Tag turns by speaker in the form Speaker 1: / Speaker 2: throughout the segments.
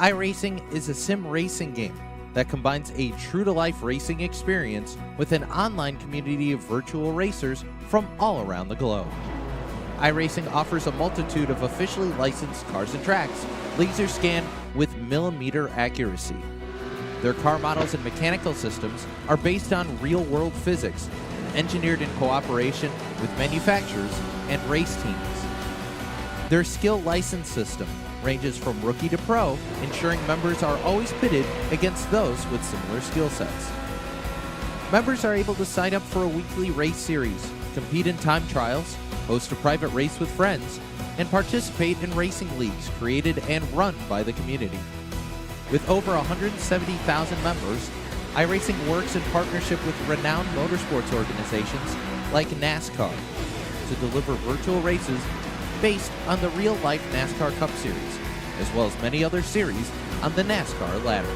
Speaker 1: iRacing is a sim racing game that combines a true-to-life racing experience with an online community of virtual racers from all around the globe. iRacing offers a multitude of officially licensed cars and tracks, laser scanned with millimeter accuracy. Their car models and mechanical systems are based on real-world physics, engineered in cooperation with manufacturers and race teams. Their skill license system ranges from rookie to pro, ensuring members are always pitted against those with similar skill sets. Members are able to sign up for a weekly race series, compete in time trials, host a private race with friends, and participate in racing leagues created and run by the community. With over 170,000 members, iRacing works in partnership with renowned motorsports organizations like NASCAR to deliver virtual races based on the real-life NASCAR Cup Series, as well as many other series on the NASCAR ladder.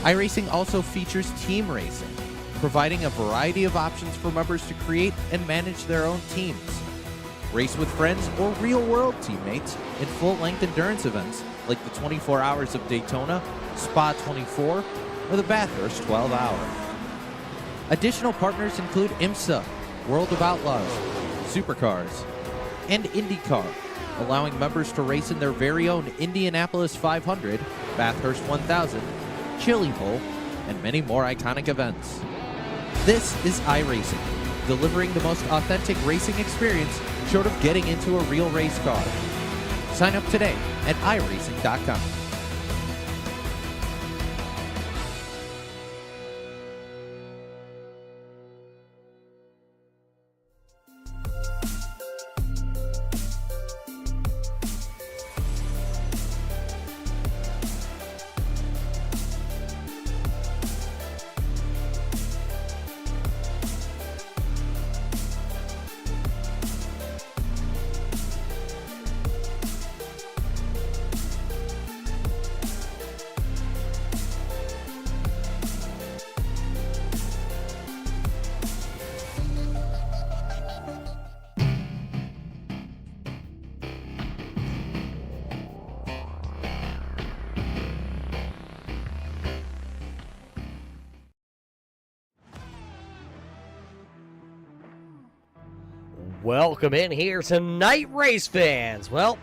Speaker 1: iRacing also features team racing, providing a variety of options for members to create and manage their own teams. Race with friends or real-world teammates in full-length endurance events like the 24 Hours of Daytona, Spa 24, or the Bathurst 12 Hour. Additional partners include IMSA, World of Outlaws, Supercars, and IndyCar, allowing members to race in their very own Indianapolis 500, Bathurst 1000, Chili Bowl, and many more iconic events. This is iRacing, delivering the most authentic racing experience short of getting into a real race car. Sign up today at iRacing.com.
Speaker 2: Welcome in here tonight, race fans. Well,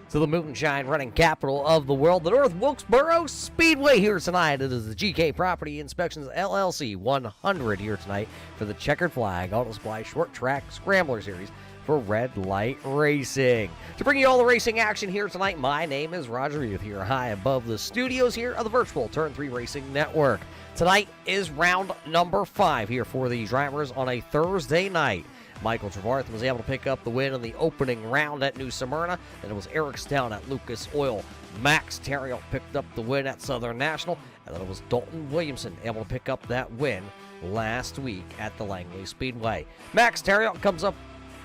Speaker 2: to the moonshine running capital of the world, the North Wilkesboro Speedway here tonight. It is the GK Property Inspections LLC 100 here tonight for the Checkered Flag Auto Supply Short Track Scrambler Series for Red Light Racing. To bring you all the racing action here tonight, my name is Roger Youth here high above the studios here of the virtual Turn 3 Racing Network. Tonight is round number 5 here for the drivers on a Thursday night. Michael Trevarth was able to pick up the win in the opening round at New Smyrna, and it was Eric Stout at Lucas Oil. Max Terriot picked up the win at Southern National, and then it was Dalton Williamson able to pick up that win last week at the Langley Speedway. Max Terriot comes up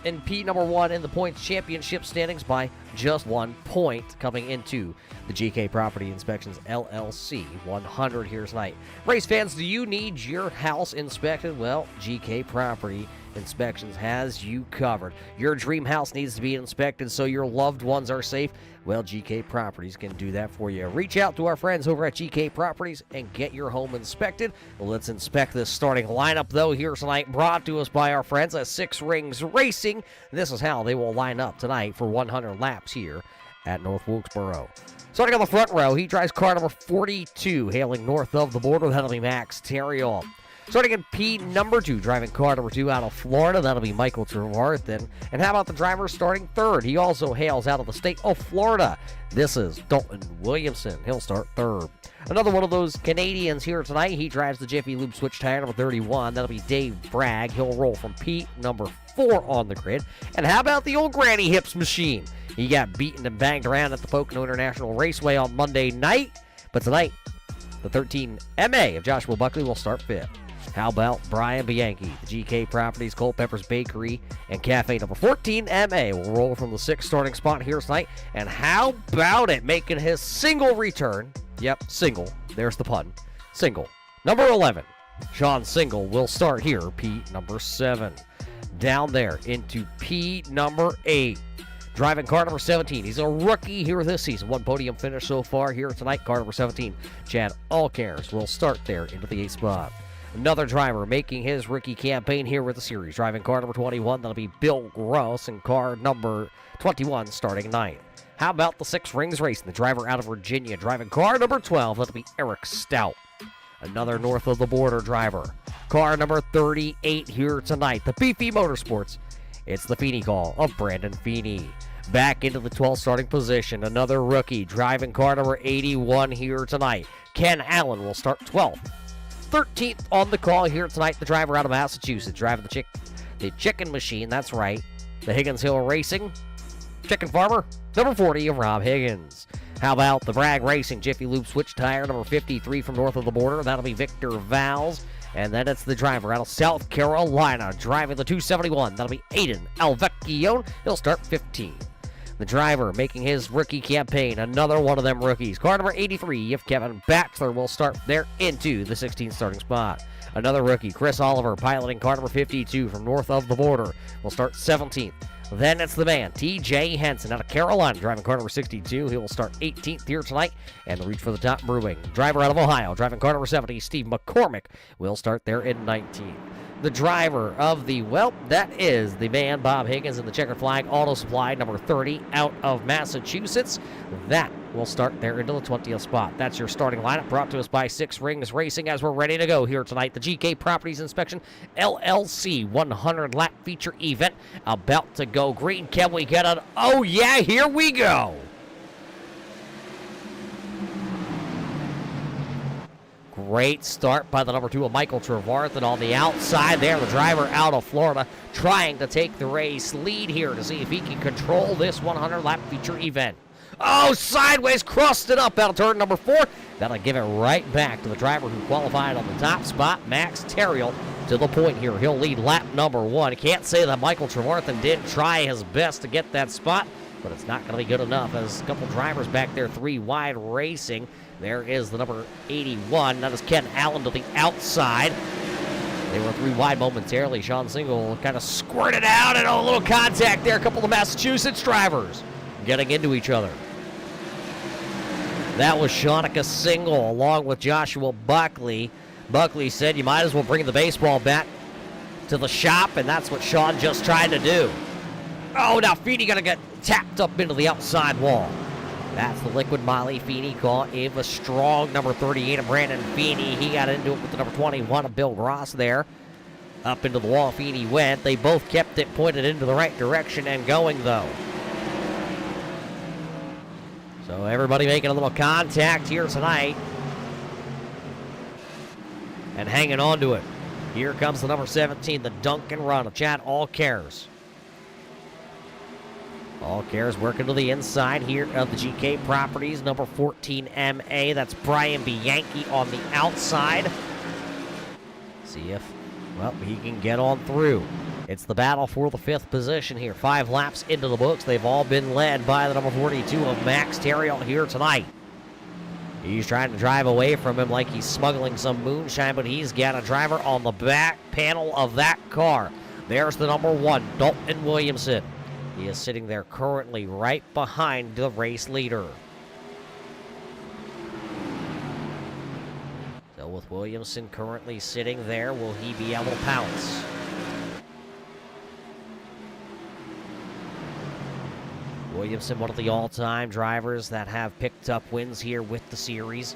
Speaker 2: in P number 1 in the points championship standings by just 1 point coming into the GK Property Inspections LLC 100 here tonight. Race fans, do you need your house inspected? Well, GK Property Inspections has you covered. Your dream house needs to be inspected so your loved ones are safe. Well, GK Properties can do that for you. Reach out to our friends over at GK Properties and get your home inspected. Well, let's inspect this starting lineup, though, here tonight, brought to us by our friends at Six Rings Racing. This is how they will line up tonight for 100 laps here at North Wilkesboro. Starting on the front row, he drives car number 42, hailing north of the border. That'll be Max Terriot. Starting in P number 2, driving car number 2 out of Florida, that'll be Michael Trevarth. And how about the driver starting third? He also hails out of the state of Florida. This is Dalton Williamson. He'll start third. Another one of those Canadians here tonight. He drives the Jiffy Lube switch tire number 31. That'll be Dave Bragg. He'll roll from P number 4 on the grid. And how about the old Granny Hips machine? He got beaten and banged around at the Pocono International Raceway on Monday night. But tonight, the 13 MA of Joshua Buckley will start fifth. How about Brian Bianchi, the GK Properties, Culpeppers Bakery, and Cafe number 14, MA will roll from the 6th starting spot here tonight. And how about it, making his single return? Yep, single. There's the pun. Single. Number 11, Sean Single will start here, P number 7. Down there into P number 8. Driving car number 17. He's a rookie here this season. One podium finish so far here tonight. Car number 17, Chad Allcares, will start there into the 8th spot. Another driver making his rookie campaign here with the series. Driving car number 21, that'll be Bill Gross, and car number 21 starting 9th. How about the 6 Rings Racing? The driver out of Virginia. Driving car number 12, that'll be Eric Stout. Another north of the border driver. Car number 38 here tonight. The Beefy Motorsports. It's the Feeney call of Brandon Feeney. Back into the 12th starting position. Another rookie. Driving car number 81 here tonight. Ken Allen will start 12th. 13th on the call here tonight, the driver out of Massachusetts, driving the chicken machine, that's right, the Higgins Hill Racing Chicken Farmer, number 40 of Rob Higgins. How about the Bragg Racing Jiffy Lube Switch Tire, number 53 from north of the border, that'll be Victor Valls, and then it's the driver out of South Carolina, driving the 271, that'll be Aiden Alvecchione, he'll start 15th. The driver making his rookie campaign, another one of them rookies. Car number 83, if Kevin Batchelor will start there into the 16th starting spot. Another rookie, Chris Oliver, piloting car number 52 from north of the border, will start 17th. Then it's the man, TJ Henson, out of Carolina, driving car number 62. He will start 18th here tonight, and the reach for the top brewing. Driver out of Ohio, driving car number 70, Steve McCormick, will start there in 19th. The driver of that is the man, Bob Higgins, in the checkered flag auto supply, number 30, out of Massachusetts. That will start there into the 20th spot. That's your starting lineup, brought to us by 6 Rings Racing as we're ready to go here tonight. The GK Properties Inspection LLC 100-lap feature event about to go green. Can we get it? Oh, yeah, here we go. Great start by the number 2 of Michael Trevarthen on the outside there. The driver out of Florida trying to take the race lead here to see if he can control this 100-lap feature event. Oh, sideways, crossed it up out of turn number 4. That'll give it right back to the driver who qualified on the top spot, Max Terriel, to the point here. He'll lead lap number 1. Can't say that Michael Trevarthen didn't try his best to get that spot, but it's not going to be good enough as a couple drivers back there, 3 wide racing. There is the number 81. That is Ken Allen to the outside. They were 3 wide momentarily. Sean Single kind of squirted out and a little contact there. A couple of Massachusetts drivers getting into each other. That was Shanika Single along with Joshua Buckley. Buckley said you might as well bring the baseball bat to the shop, and that's what Sean just tried to do. Oh, now Feeney going to get tapped up into the outside wall. That's the Liquid Molly Feeney call. Ava Strong, number 38 of Brandon Feeney. He got into it with the number 21 of Bill Gross there. Up into the wall Feeney went. They both kept it pointed into the right direction and going, though. So everybody making a little contact here tonight. And hanging on to it. Here comes the number 17, the Duncan Run of Chad Allcares. Allcares working to the inside here of the GK Properties, number 14 MA. That's Brian Bianchi on the outside. See if, he can get on through. It's the battle for the 5th position here. 5 laps into the books. They've all been led by the number 42 of Max Terriel here tonight. He's trying to drive away from him like he's smuggling some moonshine, but he's got a driver on the back panel of that car. There's the number 1, Dalton Williamson. He is sitting there currently right behind the race leader. So with Williamson currently sitting there, will he be able to pounce? Williamson, one of the all-time drivers that have picked up wins here with the series.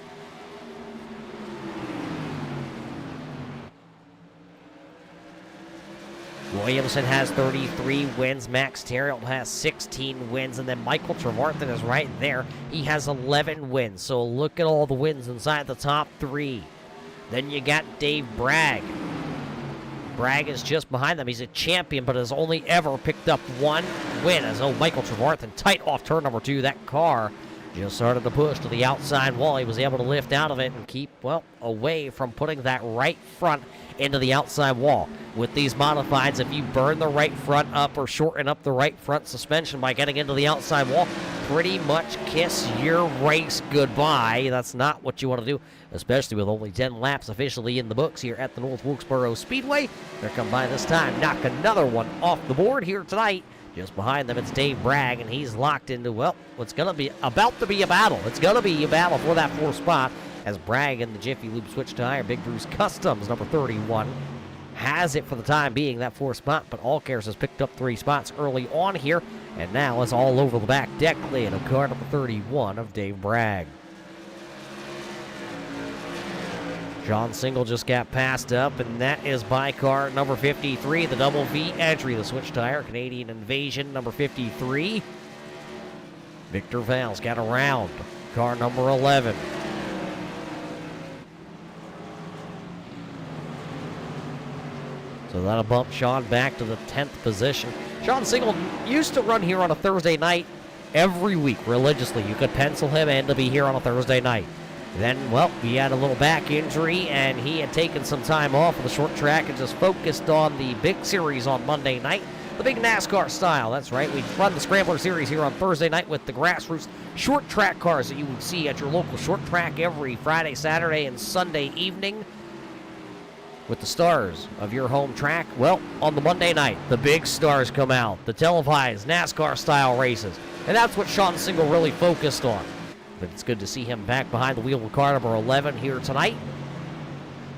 Speaker 2: Williamson has 33 wins. Max Terriel has 16 wins. And then Michael Trevarthen is right there. He has 11 wins. So look at all the wins inside the top 3. Then you got Dave Bragg. Bragg is just behind them. He's a champion, but has only ever picked up 1 win. As Michael Trevarthen tight off turn number 2. That car just started to push to the outside wall. He was able to lift out of it and keep, away from putting that right front into the outside wall. With these modifieds, if you burn the right front up or shorten up the right front suspension by getting into the outside wall, pretty much kiss your race goodbye. That's not what you want to do, especially with only 10 laps officially in the books here at the North Wilkesboro Speedway. They're come by this time, knock another one off the board here tonight. Just behind them, it's Dave Bragg, and he's locked into, well, what's going to be about to be a battle. It's going to be a battle for that 4th spot as Bragg in the Jiffy Lube switch tire. Big Bruce Customs, number 31, has it for the time being, that 4th spot, but Allcares has picked up 3 spots early on here, and now it's all over the back deck lid of car number 31 of Dave Bragg. John Single just got passed up, and that is by car number 53, the double V entry, the switch tire, Canadian Invasion, number 53. Victor Val's got around car number 11. So that'll bump Sean back to the 10th position. Sean Single used to run here on a Thursday night every week religiously. You could pencil him in to be here on a Thursday night. Then, well, he had a little back injury, and he had taken some time off of the short track and just focused on the big series on Monday night, the big NASCAR style. That's right, we run the Scrambler Series here on Thursday night with the grassroots short track cars that you would see at your local short track every Friday, Saturday, and Sunday evening. With the stars of your home track, well, on the Monday night, the big stars come out, the televised NASCAR-style races, and that's what Sean Single really focused on. But it's good to see him back behind the wheel of car number 11 here tonight.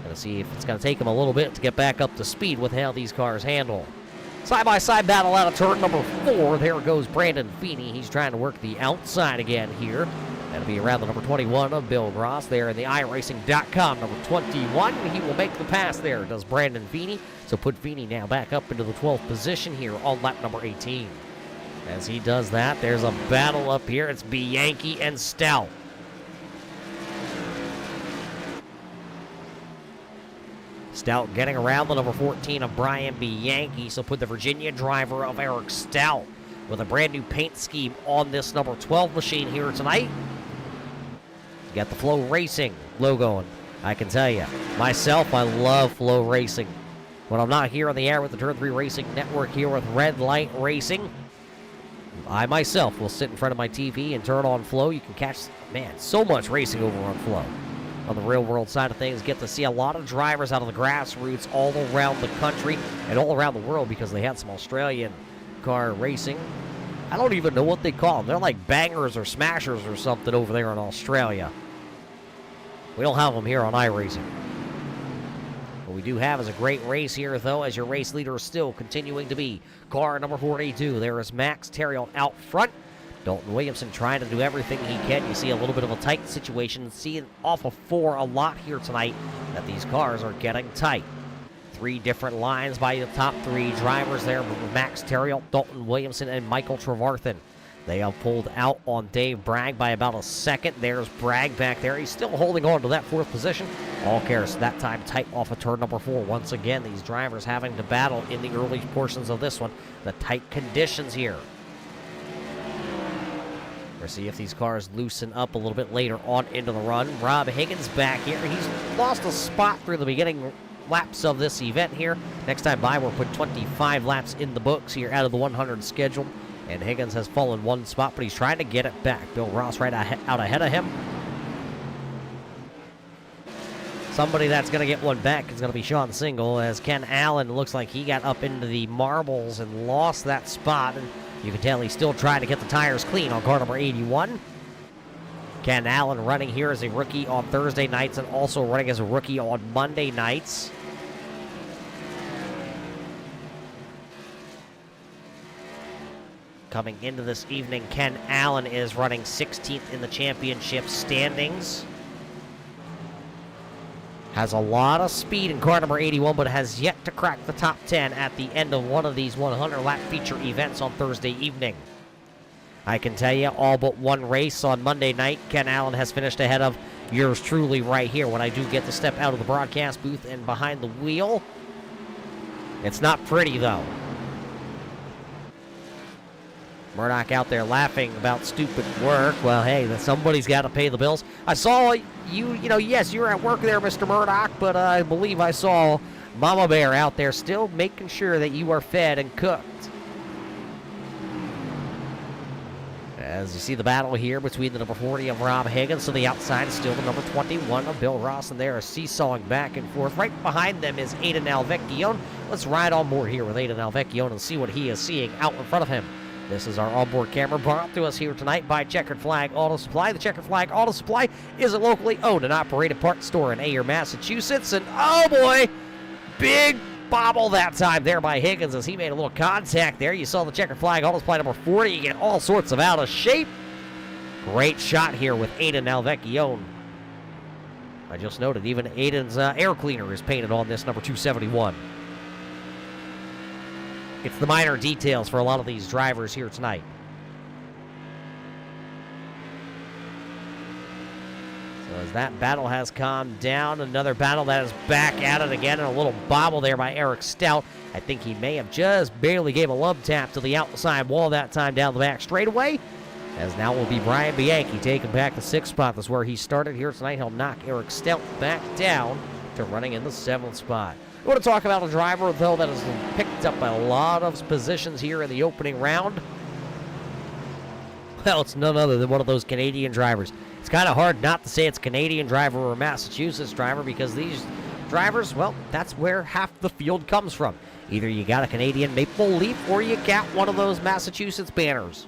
Speaker 2: Gonna see if it's gonna take him a little bit to get back up to speed with how these cars handle. Side-by-side battle out of turn number 4. There goes Brandon Feeney. He's trying to work the outside again here. That'll be around the number 21 of Bill Gross there in the iRacing.com. Number 21, he will make the pass there, does Brandon Feeney. So put Feeney now back up into the 12th position here on lap number 18. As he does that, there's a battle up here. It's Bianchi and Stout. Stout getting around the number 14 of Brian Bianchi. So put the Virginia driver of Eric Stout with a brand new paint scheme on this number 12 machine here tonight. You got the Flow Racing logo, and I can tell you, myself, I love Flow Racing. When I'm not here on the air with the Turn 3 Racing Network here with Red Light Racing, I myself will sit in front of my TV and turn on Flow. You can catch, man, so much racing over on Flow. On the real world side of things, get to see a lot of drivers out of the grassroots all around the country and all around the world because they had some Australian car racing. I don't even know what they call them. They're like bangers or smashers or something over there in Australia. We don't have them here on iRacing. What we do have is a great race here, though, as your race leader is still continuing to be car number 42. There is Max Terrion out front. Dalton Williamson trying to do everything he can. You see a little bit of a tight situation. Seeing off of 4 a lot here tonight that these cars are getting tight. 3 different lines by the top 3 drivers there with Max Terrion, Dalton Williamson, and Michael Trevarthen. They have pulled out on Dave Bragg by about a second. There's Bragg back there. He's still holding on to that 4th position. Allcares that time tight off of turn number 4. Once again, these drivers having to battle in the early portions of this one. The tight conditions here. We'll see if these cars loosen up a little bit later on into the run. Rob Higgins back here. He's lost a spot through the beginning laps of this event here. Next time by, we'll put 25 laps in the books here out of the 100 schedule. And Higgins has fallen 1 spot, but he's trying to get it back. Bill Ross right out ahead of him. Somebody that's going to get one back is going to be Sean Single, as Ken Allen looks like he got up into the marbles and lost that spot. And you can tell he's still trying to get the tires clean on car number 81. Ken Allen running here as a rookie on Thursday nights and also running as a rookie on Monday nights. Coming into this evening, Ken Allen is running 16th in the championship standings. Has a lot of speed in car number 81, but has yet to crack the top 10 at the end of one of these 100-lap feature events on Thursday evening. I can tell you, all but one race on Monday night, Ken Allen has finished ahead of yours truly right here when I do get to step out of the broadcast booth and behind the wheel. It's not pretty, though. Murdoch out there laughing about stupid work. Well, hey, somebody's got to pay the bills. I saw yes, you're at work there, Mr. Murdoch, but I believe I saw Mama Bear out there still making sure that you are fed and cooked. As you see the battle here between the number 40 of Rob Higgins to the outside is still the number 21 of Bill Ross, and they are seesawing back and forth. Right behind them is Aiden Alvecchione. Let's ride on board here with Aiden Alvecchione and see what he is seeing out in front of him. This is our onboard camera brought to us here tonight by Checkered Flag Auto Supply. The Checkered Flag Auto Supply is a locally owned and operated parts store in Ayer, Massachusetts. And oh boy, big bobble that time there by Higgins as he made a little contact there. You saw the Checkered Flag Auto Supply number 40 get all sorts of out of shape. Great shot here with Aiden Alvecchione. I just noted even Aiden's air cleaner is painted on this number 271. It's the minor details for a lot of these drivers here tonight. So as that battle has calmed down, another battle that is back at it again, and a little bobble there by Eric Stout. I think he may have just barely gave a lub tap to the outside wall that time down the back straightaway. As now will be Brian Bianchi taking back the 6th spot. That's where he started here tonight. He'll knock Eric Stout back down to running in the 7th spot. I want to talk about a driver, though, that has picked up a lot of positions here in the opening round. Well, it's none other than one of those Canadian drivers. It's kind of hard not to say it's a Canadian driver or a Massachusetts driver because these drivers, well, that's where half the field comes from. Either you got a Canadian Maple Leaf or you got one of those Massachusetts banners.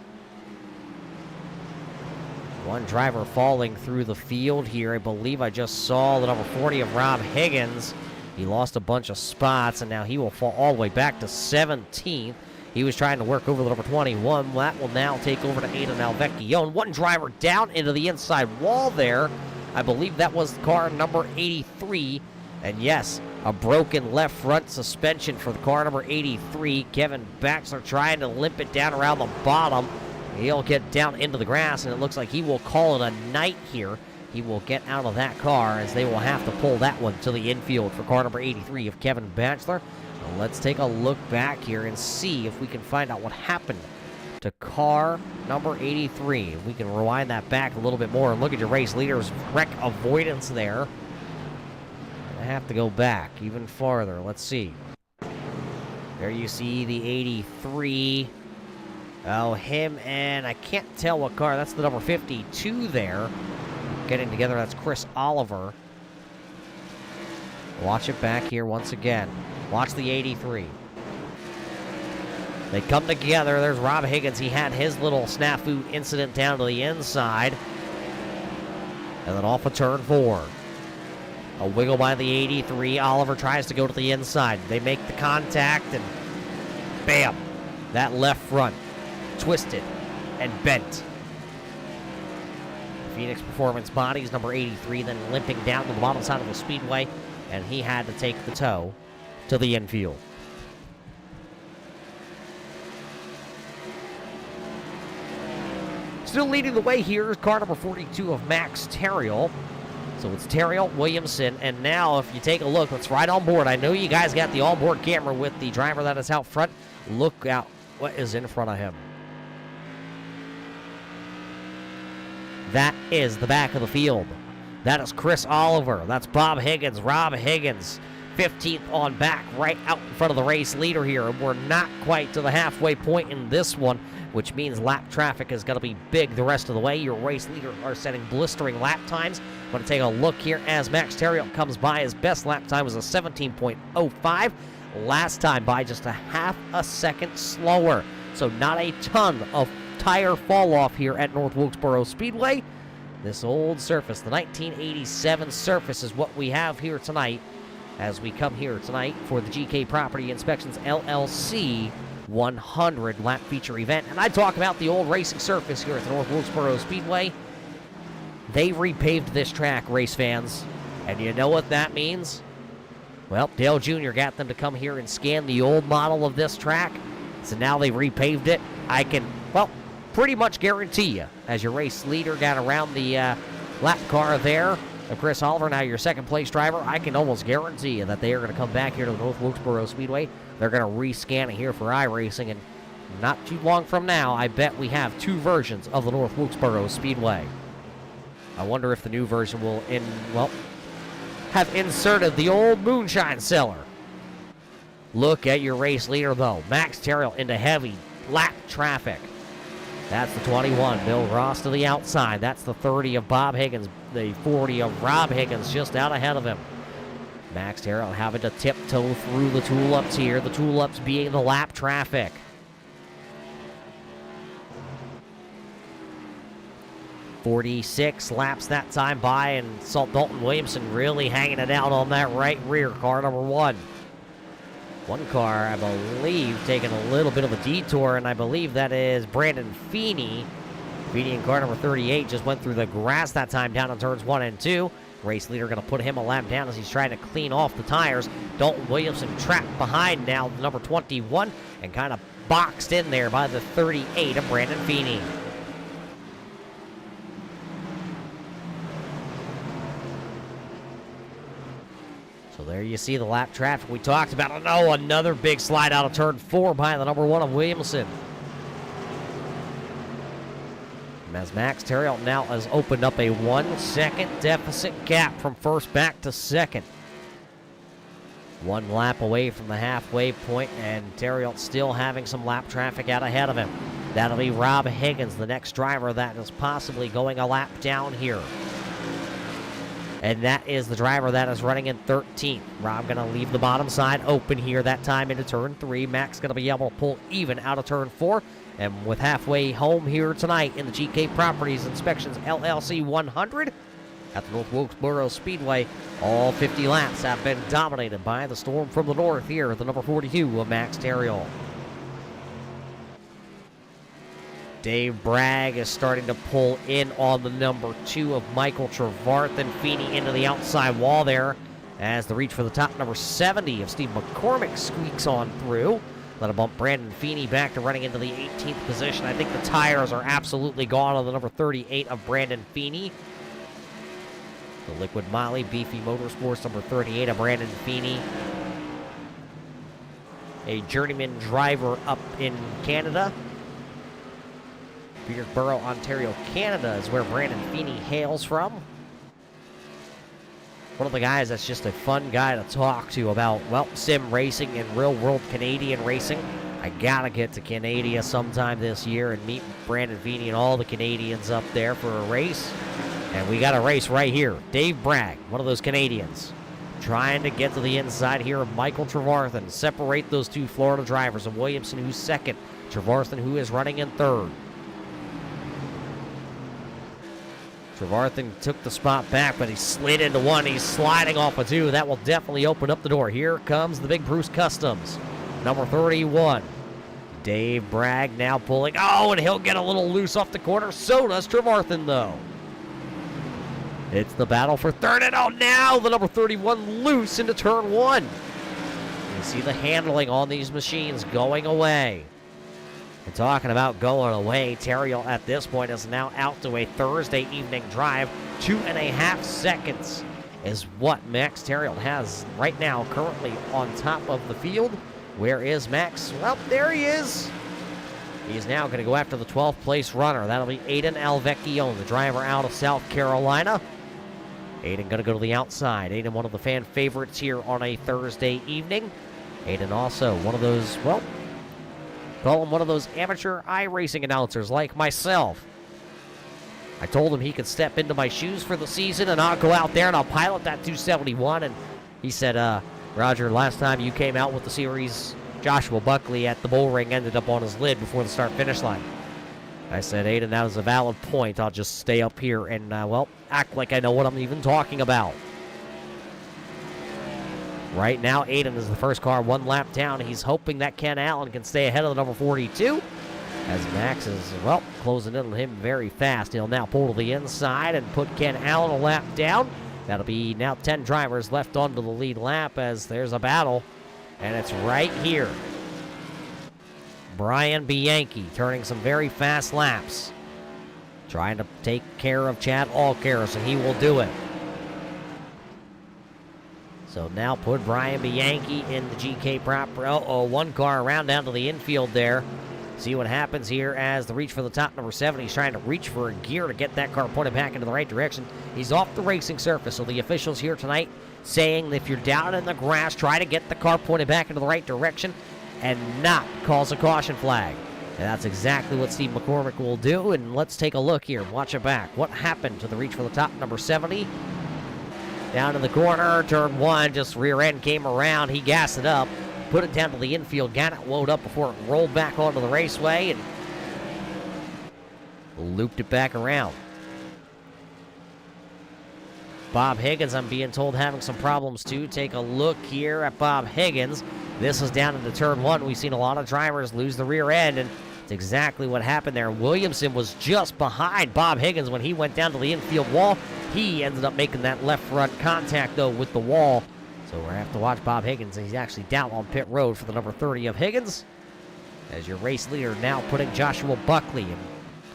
Speaker 2: One driver falling through the field here. I believe I just saw the number 40 of Rob Higgins. He lost a bunch of spots, and now he will fall all the way back to 17th. He was trying to work over the number 21. That will now take over to Aiden Alvecchione. One driver down into the inside wall there. I believe that was car number 83. And yes, a broken left front suspension for the car number 83. Kevin Baxter trying to limp it down around the bottom. He'll get down into the grass, and it looks like he will call it a night here. He will get out of that car as they will have to pull that one to the infield for car number 83 of Kevin Batchelor. So let's take a look back here and see if we can find out what happened to car number 83. We can rewind that back a little bit more and look at your race leader's wreck avoidance there. I have to go back even farther. Let's see. There you see the 83. Oh, him and I can't tell what car. That's the number 52 there. Getting together, that's Chris Oliver. Watch it back here once again. Watch the 83. They come together. There's Rob Higgins. He had his little snafu incident down to the inside. And then off of turn 4. A wiggle by the 83. Oliver tries to go to the inside. They make the contact, and bam! That left front twisted and bent. Phoenix Performance Bodies, number 83, then limping down to the bottom side of the speedway, and he had to take the tow to the infield. Still leading the way here is car number 42 of Max Terriel. So it's Terriel, Williamson, and now if you take a look, let's ride on board. I know you guys got the onboard camera with the driver that is out front. Look out what is in front of him. That is the back of the field. That is Chris Oliver. That's Bob Higgins, Rob Higgins. 15th on back, right out in front of the race leader here. And we're not quite to the halfway point in this one, which means lap traffic is going to be big the rest of the way. Your race leader are setting blistering lap times. I'm going to take a look here as Max Terriel comes by. His best lap time was a 17.05. Last time by just a half a second slower. So not a ton of tire fall off here at North Wilkesboro Speedway. This old surface, the 1987 surface, is what we have here tonight as we come here tonight for the GK Property Inspections LLC 100 lap feature event. And I talk about the old racing surface here at the North Wilkesboro Speedway. They repaved this track, race fans. And you know what that means? Well, Dale Jr. got them to come here and scan the old model of this track. So now they repaved it. I can, well, pretty much guarantee you, as your race leader got around the lap car there of Chris Oliver, now your second place driver, I can almost guarantee you that they are going to come back here to the North Wilkesboro Speedway. They're going to rescan it here for iRacing, and not too long from now, I bet we have 2 versions of the North Wilkesboro Speedway. I wonder if the new version will, have inserted the old moonshine cellar. Look at your race leader, though. Max Terriel into heavy lap traffic. That's the 21, Bill Ross to the outside. That's the 30 of Bob Higgins. The 40 of Rob Higgins just out ahead of him. Max Terrell having to tiptoe through the tulips here. The tulips being the lap traffic. .46 laps that time by, and Dalton Williamson really hanging it out on that right rear, car number 1. One car, I believe, taking a little bit of a detour, and I believe that is Brandon Feeney. Feeney in car number 38 just went through the grass that time down on turns 1 and 2. Race leader going to put him a lap down as he's trying to clean off the tires. Dalton Williamson trapped behind now, the number 21, and kind of boxed in there by the 38 of Brandon Feeney. So there you see the lap traffic we talked about. Oh no, another big slide out of turn 4 by the number 1 of Williamson. As Max Terrell now has opened up a 1-second deficit gap from first back to second. 1 lap away from the halfway point, and Terrell still having some lap traffic out ahead of him. That'll be Rob Higgins, the next driver that is possibly going a lap down here. And that is the driver that is running in 13th. Rob going to leave the bottom side open here that time into turn 3. Max going to be able to pull even out of turn 4. And with halfway home here tonight in the GK Properties Inspections LLC 100 at the North Wilkesboro Speedway, all 50 laps have been dominated by the storm from the north here at the number 42 of Max Terrell. Dave Bragg is starting to pull in on the number 2 of Michael Trevarthen. Feeney into the outside wall there as the reach for the top number 70 of Steve McCormick squeaks on through. That'll bump Brandon Feeney back to running into the 18th position. I think the tires are absolutely gone on the number 38 of Brandon Feeney. The Liquid Molly Beefy Motorsports number 38 of Brandon Feeney. A journeyman driver up in Canada. Wilkesboro, Ontario, Canada is where Brandon Feeney hails from. One of the guys that's just a fun guy to talk to about, well, sim racing and real-world Canadian racing. I gotta get to Canada sometime this year and meet Brandon Feeney and all the Canadians up there for a race. And we got a race right here. Dave Bragg, one of those Canadians, trying to get to the inside here of Michael Trevarthen, separate those 2 Florida drivers, of Williamson, who's second, Trevarthen, who is running in third. Trevarthen took the spot back, but he slid into 1. He's sliding off of 2. That will definitely open up the door. Here comes the big Bruce Customs, number 31. Dave Bragg now pulling. Oh, and he'll get a little loose off the corner. So does Trevarthen, though. It's the battle for third, and oh, now the number 31 loose into turn 1. You see the handling on these machines going away. And talking about going away, Terrell at this point is now out to a Thursday evening drive. 2.5 seconds is what Max Terrell has right now, currently on top of the field. Where is Max? Well, there he is. He's now going to go after the 12th place runner. That'll be Aiden Alvecchione, the driver out of South Carolina. Aiden going to go to the outside. Aiden, one of the fan favorites here on a Thursday evening. Aiden also one of those, well, call him one of those amateur iRacing announcers like myself. I told him he could step into my shoes for the season and I'll go out there and I'll pilot that 271. And he said, Roger, last time you came out with the series, Joshua Buckley at the bull ring ended up on his lid before the start-finish line. I said, Aiden, that was a valid point. I'll just stay up here and, well, act like I know what I'm even talking about. Right now, Aiden is the first car 1 lap down. He's hoping that Ken Allen can stay ahead of the number 42. As Max is, well, closing in on him very fast. He'll now pull to the inside and put Ken Allen a lap down. That'll be now 10 drivers left onto the lead lap as there's a battle. And it's right here. Brian Bianchi turning some very fast laps. Trying to take care of Chad Allcares, and he will do it. So now put Brian Bianchi in the GK proper. One car around down to the infield there. See what happens here as the reach for the top number 7. He's trying to reach for a gear to get that car pointed back into the right direction. He's off the racing surface, so the officials here tonight saying that if you're down in the grass, try to get the car pointed back into the right direction and not cause a caution flag. And that's exactly what Steve McCormick will do. And let's take a look here. Watch it back. What happened to the reach for the top, number 70? Down in the corner, turn 1, just rear end came around. He gassed it up, put it down to the infield, got it loaded up before it rolled back onto the raceway, and looped it back around. Bob Higgins, I'm being told, having some problems too. Take a look here at Bob Higgins. This is down into turn 1. We've seen a lot of drivers lose the rear end, and it's exactly what happened there. Williamson was just behind Bob Higgins when he went down to the infield wall. He ended up making that left front contact, though, with the wall. So we're going to have to watch Bob Higgins. He's actually down on pit road for the number 30 of Higgins. As your race leader now putting Joshua Buckley in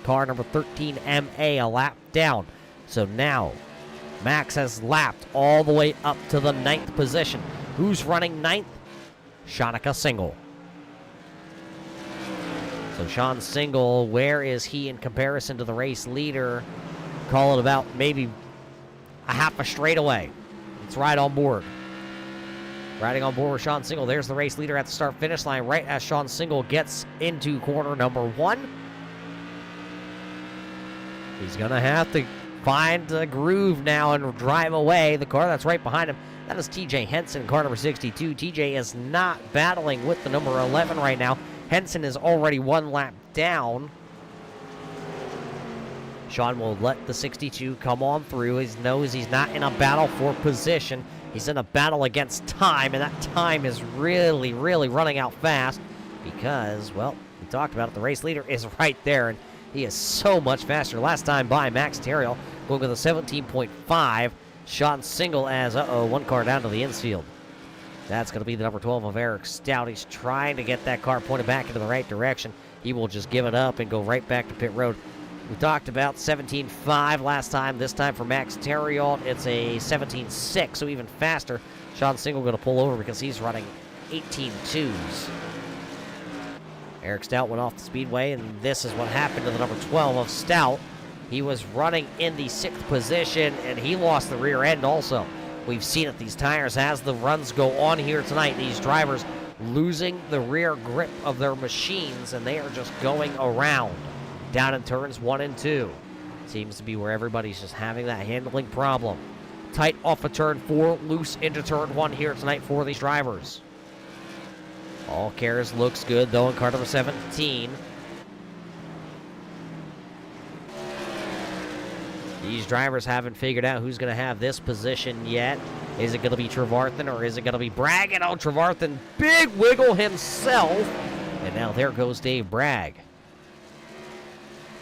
Speaker 2: car number 13 MA a lap down. So now Max has lapped all the way up to the 9th position. Who's running 9th? Shanika Single. So Sean Single, where is he in comparison to the race leader? Call it about maybe a half a straightaway. It's right on board. Riding on board with Sean Single. There's the race leader at the start-finish line right as Sean Single gets into corner number 1. He's going to have to find a groove now and drive away. The car that's right behind him, that is TJ Henson, car number 62. TJ is not battling with the number 11 right now. Henson is already 1 lap down. Sean will let the 62 come on through. He knows he's not in a battle for position. He's in a battle against time, and that time is really, really running out fast because, well, we talked about it. The race leader is right there, and he is so much faster. Last time by, Max Terriel going with a 17.5. Sean Single as, one car down to the infield. That's going to be the number 12 of Eric Stout. He's trying to get that car pointed back into the right direction. He will just give it up and go right back to pit road. We talked about 17.5 last time. This time for Max Terriot, it's a 17.6, so even faster. Sean Single going to pull over because he's running 18.2s. Eric Stout went off the speedway, and this is what happened to the number 12 of Stout. He was running in the 6th position, and he lost the rear end also. We've seen it, these tires, as the runs go on here tonight, these drivers losing the rear grip of their machines, and they are just going around down in turns 1 and 2. Seems to be where everybody's just having that handling problem. Tight off of turn 4, loose into turn 1 here tonight for these drivers. All cares looks good, though, in car number 17. These drivers haven't figured out who's going to have this position yet. Is it going to be Trevarthen or is it going to be Bragg? And Trevarthen, big wiggle himself. And now there goes Dave Bragg.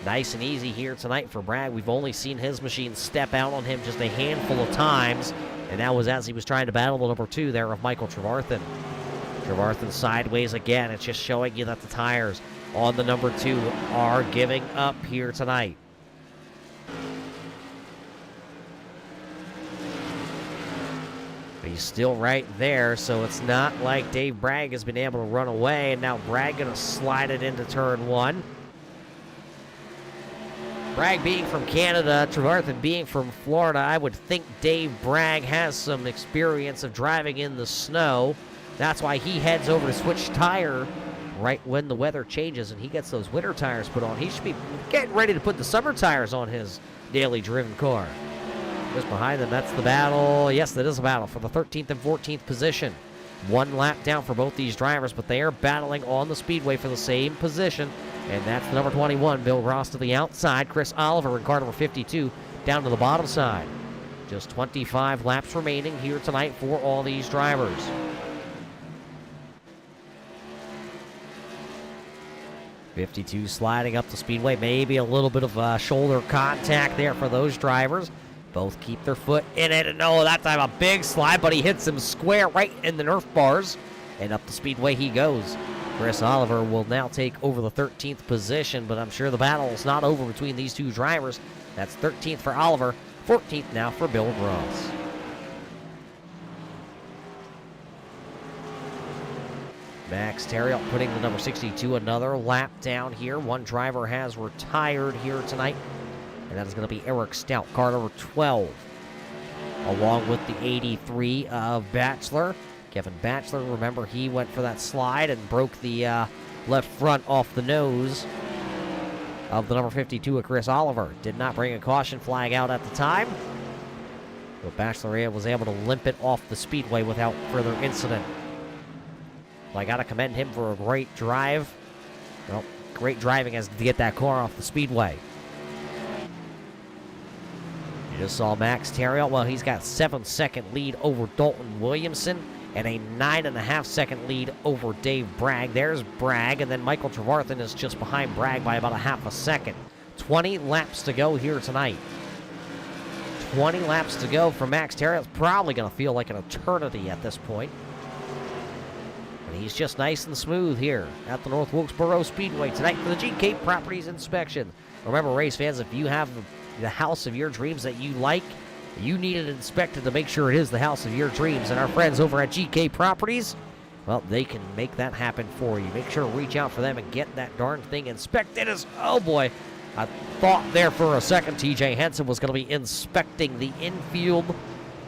Speaker 2: Nice and easy here tonight for Bragg. We've only seen his machine step out on him just a handful of times. And that was as he was trying to battle the number 2 there of Michael Trevarthen. Trevarthen sideways again. It's just showing you that the tires on the number 2 are giving up here tonight. He's still right there, so it's not like Dave Bragg has been able to run away, and now Bragg going to slide it into turn 1. Bragg being from Canada, Trevarthen being from Florida, I would think Dave Bragg has some experience of driving in the snow. That's why he heads over to switch tire right when the weather changes and he gets those winter tires put on. He should be getting ready to put the summer tires on his daily driven car. Just behind them, that's the battle. Yes, that is a battle for the 13th and 14th position. 1 lap down for both these drivers, but they are battling on the speedway for the same position. And that's the number 21, Bill Ross to the outside. Chris Oliver in car number 52 down to the bottom side. Just 25 laps remaining here tonight for all these drivers. .52 sliding up the speedway. Maybe a little bit of shoulder contact there for those drivers. Both keep their foot in it, and no, that time a big slide, but he hits him square right in the Nerf bars, and up the speedway he goes. Chris Oliver will now take over the 13th position, but I'm sure the battle is not over between these two drivers. That's 13th for Oliver, 14th now for Bill Ross. Max Terriot putting the number 62 another lap down here. One driver has retired here tonight, and that is going to be Eric Stout, car number 12, along with the 83 of Batchelor. Kevin Batchelor, remember, he went for that slide and broke the left front off the nose of the number 52 of Chris Oliver. Did not bring a caution flag out at the time, but Bachelorette was able to limp it off the speedway without further incident. Well, I got to commend him for a great drive. Well, great driving as to get that car off the speedway. You just saw Max Theriault. Well, he's got 7-second lead over Dalton Williamson and a 9.5-second lead over Dave Bragg. There's Bragg, and then Michael Trevarthen is just behind Bragg by about a half a second. 20 laps to go here tonight. 20 laps to go for Max Theriault. It's probably going to feel like an eternity at this point. And he's just nice and smooth here at the North Wilkesboro Speedway tonight for the GK Properties inspection. Remember, race fans, if you have the house of your dreams that you like, you need it inspected to make sure it is the house of your dreams. And our friends over at GK Properties, well, they can make that happen for you. Make sure to reach out for them and get that darn thing inspected. Oh boy, I thought there for a second TJ Henson was going to be inspecting the infield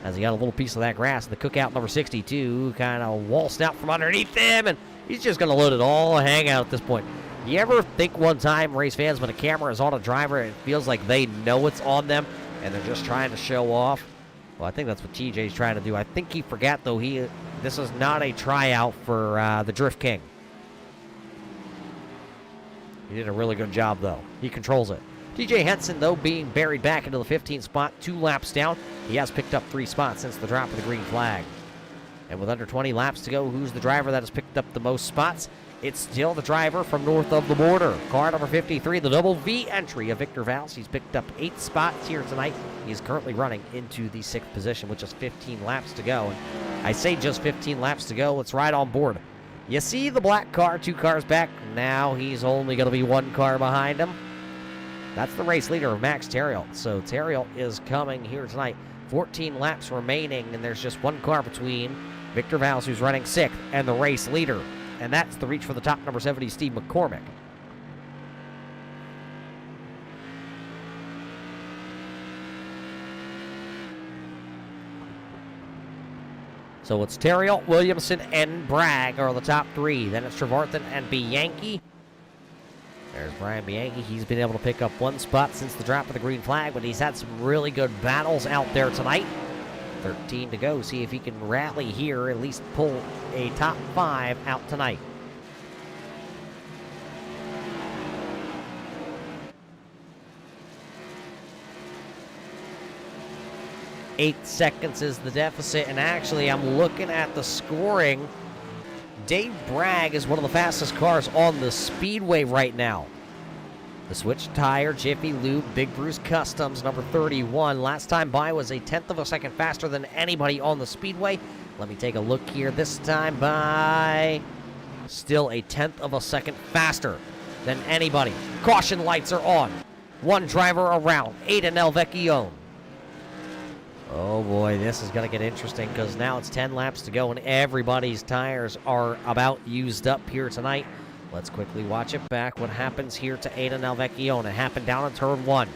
Speaker 2: as he got a little piece of that grass. The cookout number 62 kind of waltzed out from underneath him, and he's just going to let it all hang out at this point. You ever think one time, race fans, when a camera is on a driver, it feels like they know it's on them and they're just trying to show off? Well, I think that's what TJ's trying to do. I think he forgot, though, this is not a tryout for the Drift King. He did a really good job, though. He controls it. TJ Henson, though, being buried back into the 15th spot, 2 laps down. He has picked up 3 spots since the drop of the green flag. And with under 20 laps to go, who's the driver that has picked up the most spots? It's still the driver from north of the border. Car number 53, the double V entry of Victor Valls. He's picked up 8 spots here tonight. He's currently running into the 6th position with just 15 laps to go. And I say just 15 laps to go. Let's ride on board. You see the black car, 2 cars back. Now he's only going to be 1 car behind him. That's the race leader, Max Theriault. So Theriault is coming here tonight. 14 laps remaining, and there's just 1 car between Victor Valls, who's running 6th, and the race leader. And that's the reach for the top, number 70, Steve McCormick. So it's Theriault, Williamson, and Bragg are the top 3. Then it's Trevarthen and Bianchi. There's Brian Bianchi. He's been able to pick up 1 spot since the drop of the green flag, but he's had some really good battles out there tonight. 13 to go. See if he can rally here, at least pull a top 5 out tonight. Eight seconds is the deficit, and actually I'm looking at the scoring. Dave Bragg is one of the fastest cars on the speedway right now. The switch tire, Jiffy Lube, Big Bruce Customs, number 31. Last time by was a 1/10 of a second faster than anybody on the speedway. Let me take a look here. This time by still a 1/10 of a second faster than anybody. Caution lights are on. 1 driver around, Aiden Elvecchione. Oh boy, this is going to get interesting because now it's 10 laps to go and everybody's tires are about used up here tonight. Let's quickly watch it back. What happens here to Aiden Elvecchione? It happened down in turn 1.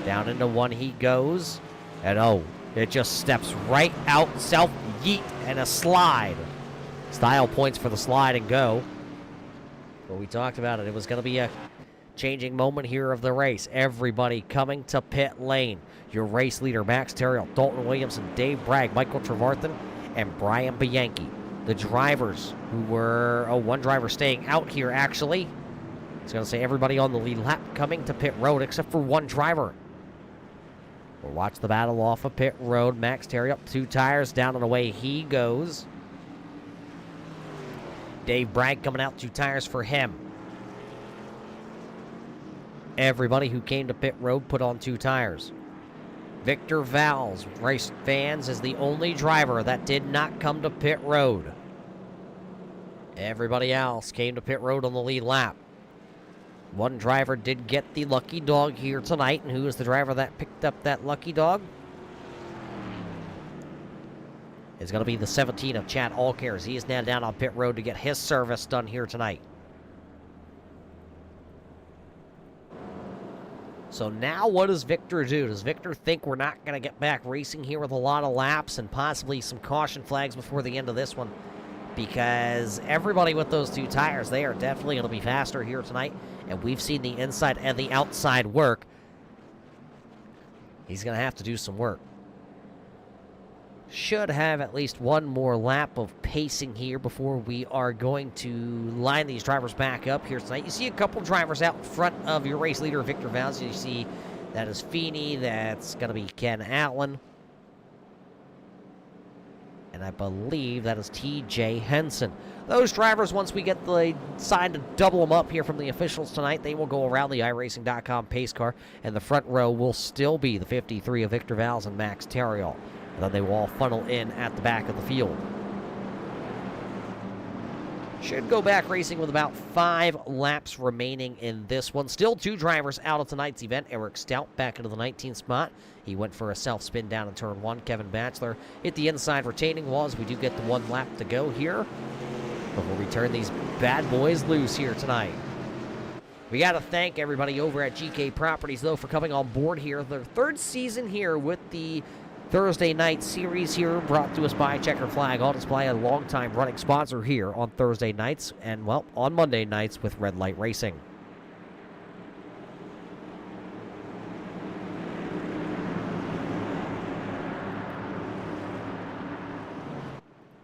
Speaker 2: Down into 1 he goes. And oh, it just steps right out, self-yeet, and a slide. Style points for the slide and go. But we talked about it. It was going to be a changing moment here of the race. Everybody coming to pit lane. Your race leader, Max Theriault, Dalton Williamson, Dave Bragg, Michael Trevarthen, and Brian Bianchi. The drivers who were, 1 driver staying out here actually. It's going to say everybody on the lead lap coming to pit road except for 1 driver. We'll watch the battle off of pit road. Max Theriault, 2 tires down and away he goes. Dave Bragg coming out, 2 tires for him. Everybody who came to pit road put on 2 tires. Victor Valls, race fans, is the only driver that did not come to pit road. Everybody else came to pit road on the lead lap. 1 driver did get the lucky dog here tonight, and who is the driver that picked up that lucky dog? It's going to be the 17 of Chad Allcares. He is now down on pit road to get his service done here tonight. So now what does Victor do? Does Victor think we're not going to get back racing here with a lot of laps and possibly some caution flags before the end of this one? because everybody with those 2 tires, they are definitely going to be faster here tonight, and we've seen the inside and the outside work. He's going to have to do some work. Should have at least one more lap of pacing here before we are going to line these drivers back up here tonight. You see a couple drivers out in front of your race leader, Victor Valls. You see that is Feeney, that's going to be Ken Allen. And I believe that is TJ Henson. Those drivers, once we get the sign to double them up here from the officials tonight, they will go around the iRacing.com pace car, and the front row will still be the 53 of Victor Valls and Max Terriol. And then they will all funnel in at the back of the field. Should go back racing with about 5 laps remaining in this one. Still 2 drivers out of tonight's event. Eric Stout back into the 19th spot. He went for a self-spin down in turn 1. Kevin Batchelor hit the inside retaining walls. We do get the 1 lap to go here before we turn these bad boys loose here tonight. We got to thank everybody over at GK Properties, though, for coming on board here. Their 3rd season here with the Thursday night series here, brought to us by Checkered Flag Auto Display, a longtime running sponsor here on Thursday nights and, well, on Monday nights with Red Light Racing.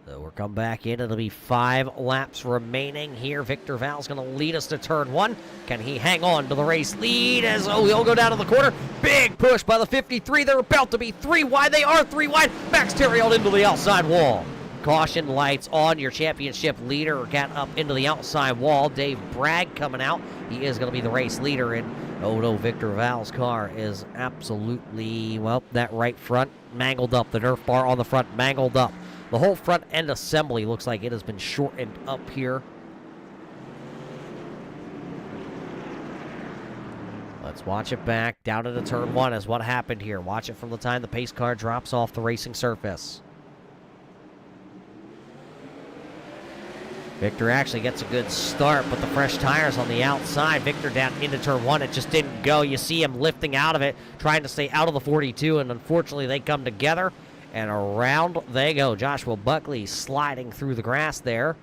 Speaker 2: So we're come back in. It'll be 5 laps remaining here. Victor Val's going to lead us to turn 1. Can he hang on to the race lead as, he'll go down to the corner. Big push by the 53. They're about to be 3 wide. They are 3 wide. Max Terriol into the outside wall. Caution lights on. Your championship leader got up into the outside wall. Dave Bragg coming out. He is going to be the race leader. And, oh no, Victor Val's car is absolutely, well, that right front mangled up. The Nerf bar on the front mangled up. The whole front end assembly looks like it has been shortened up here. Let's watch it back. Down into turn 1 is what happened here. Watch it from the time the pace car drops off the racing surface. Victor actually gets a good start, but the fresh tires on the outside. Victor down into turn 1. It just didn't go. You see him lifting out of it, trying to stay out of the 42, and unfortunately they come together, and around they go. Joshua Buckley sliding through the grass there.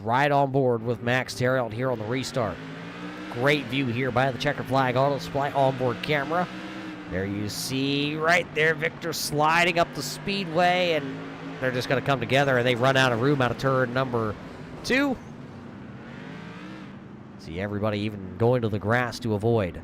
Speaker 2: Right on board with Max Terriol here on the restart. Great view here by the Checkered Flag Auto Display onboard camera. There you see right there Victor sliding up the speedway, and they're just going to come together, and they run out of room out of turn number 2. See everybody even going to the grass to avoid.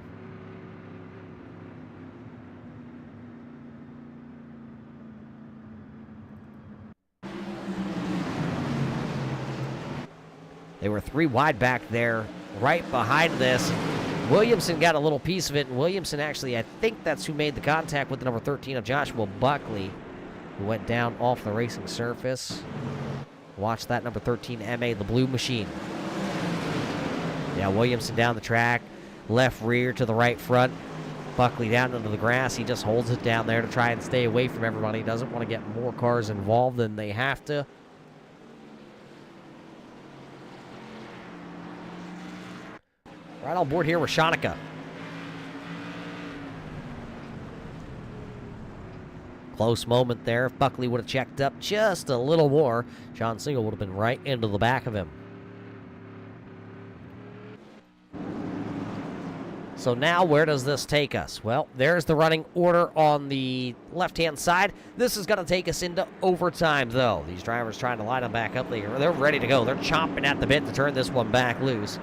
Speaker 2: They were 3 wide back there, right behind this. Williamson got a little piece of it, and Williamson actually, I think that's who made the contact with the number 13 of Joshua Buckley, who went down off the racing surface. Watch that number 13 MA, the blue machine. Yeah, Williamson down the track, left rear to the right front. Buckley down into the grass. He just holds it down there to try and stay away from everybody. He doesn't want to get more cars involved than they have to. Right on board here with Shanika. Close moment there. If Buckley would have checked up just a little more, John Single would have been right into the back of him. So now where does this take us? Well, there's the running order on the left-hand side. This is going to take us into overtime, though. These drivers trying to line them back up. They're ready to go. They're chomping at the bit to turn this one back loose.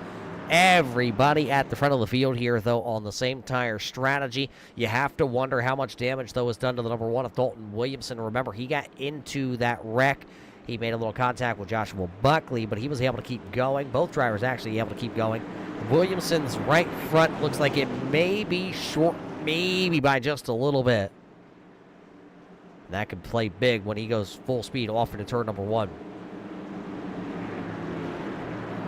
Speaker 2: Everybody at the front of the field here, though, on the same tire strategy. You have to wonder how much damage, though, was done to the number 1 of Dalton Williamson. Remember, he got into that wreck. He made a little contact with Joshua Buckley, but he was able to keep going. Both drivers actually able to keep going. Williamson's right front looks like it may be short, maybe by just a little bit. That could play big when he goes full speed off into turn number 1.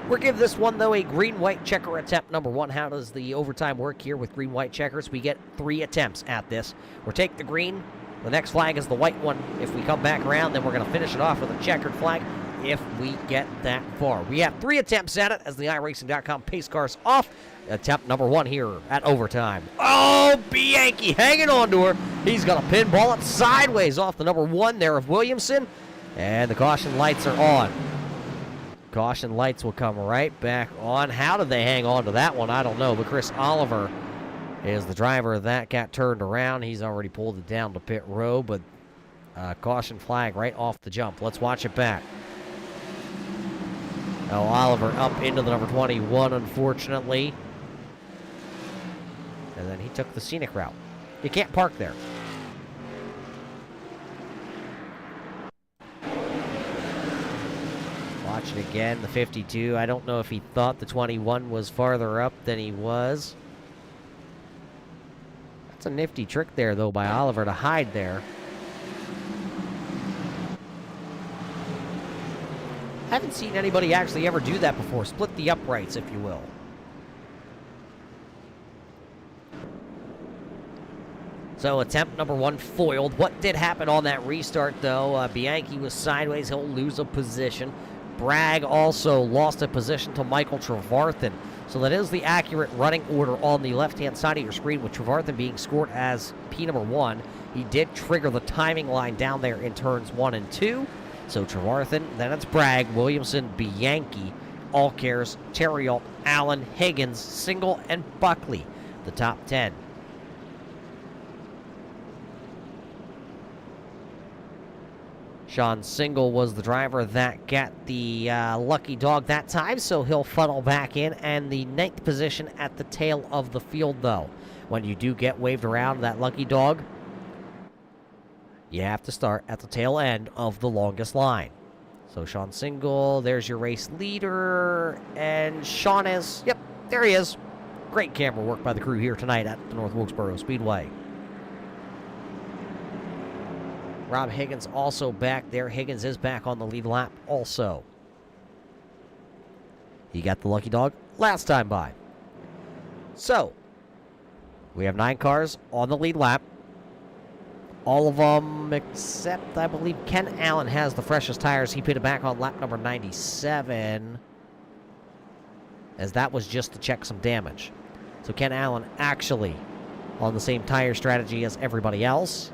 Speaker 2: We'll give this one, though, a green-white checker attempt number 1. How does the overtime work here with green-white checkers? We get 3 attempts at this. We'll take the green. The next flag is the white one. If we come back around, then we're going to finish it off with a checkered flag. if we get that far. We have 3 attempts at it as the iRacing.com pace car's off. Attempt number 1 here at overtime. Oh, Bianchi hanging on to her. He's going to pinball it sideways off the number 1 there of Williamson. And the caution lights are on. Caution lights will come right back on. How did they hang on to that one? I don't know. But Chris Oliver is the driver that got turned around. He's already pulled it down to pit row, but caution flag right off the jump. Let's watch it back. Oh, Oliver up into the number 21, unfortunately. And then he took the scenic route. You can't park there. Watch it again, the 52. I don't know if he thought the 21 was farther up than he was. That's a nifty trick there, though, by Oliver to hide there. I haven't seen anybody actually ever do that before. Split the uprights, if you will. So attempt number 1 foiled. What did happen on that restart, though? Bianchi was sideways. He'll lose a position. Bragg also lost a position to Michael Trevarthen. So that is the accurate running order on the left-hand side of your screen, with Trevarthen being scored as P number 1. He did trigger the timing line down there in turns 1 and 2. So Trevarthen, then it's Bragg, Williamson, Bianchi, Allcares, Terriot, Allen, Higgins, Single, and Buckley. The top 10. Sean Single was the driver that got the lucky dog that time, so he'll funnel back in. And the 9th position at the tail of the field, though. When you do get waved around that lucky dog, you have to start at the tail end of the longest line. So Sean Single, there's your race leader. And Sean is, yep, there he is. Great camera work by the crew here tonight at the North Wilkesboro Speedway. Rob Higgins also back there. Higgins is back on the lead lap also. He got the lucky dog last time by. So, we have 9 cars on the lead lap. All of them except, I believe, Ken Allen has the freshest tires. He pitted back on lap number 97, as that was just to check some damage. So Ken Allen actually on the same tire strategy as everybody else.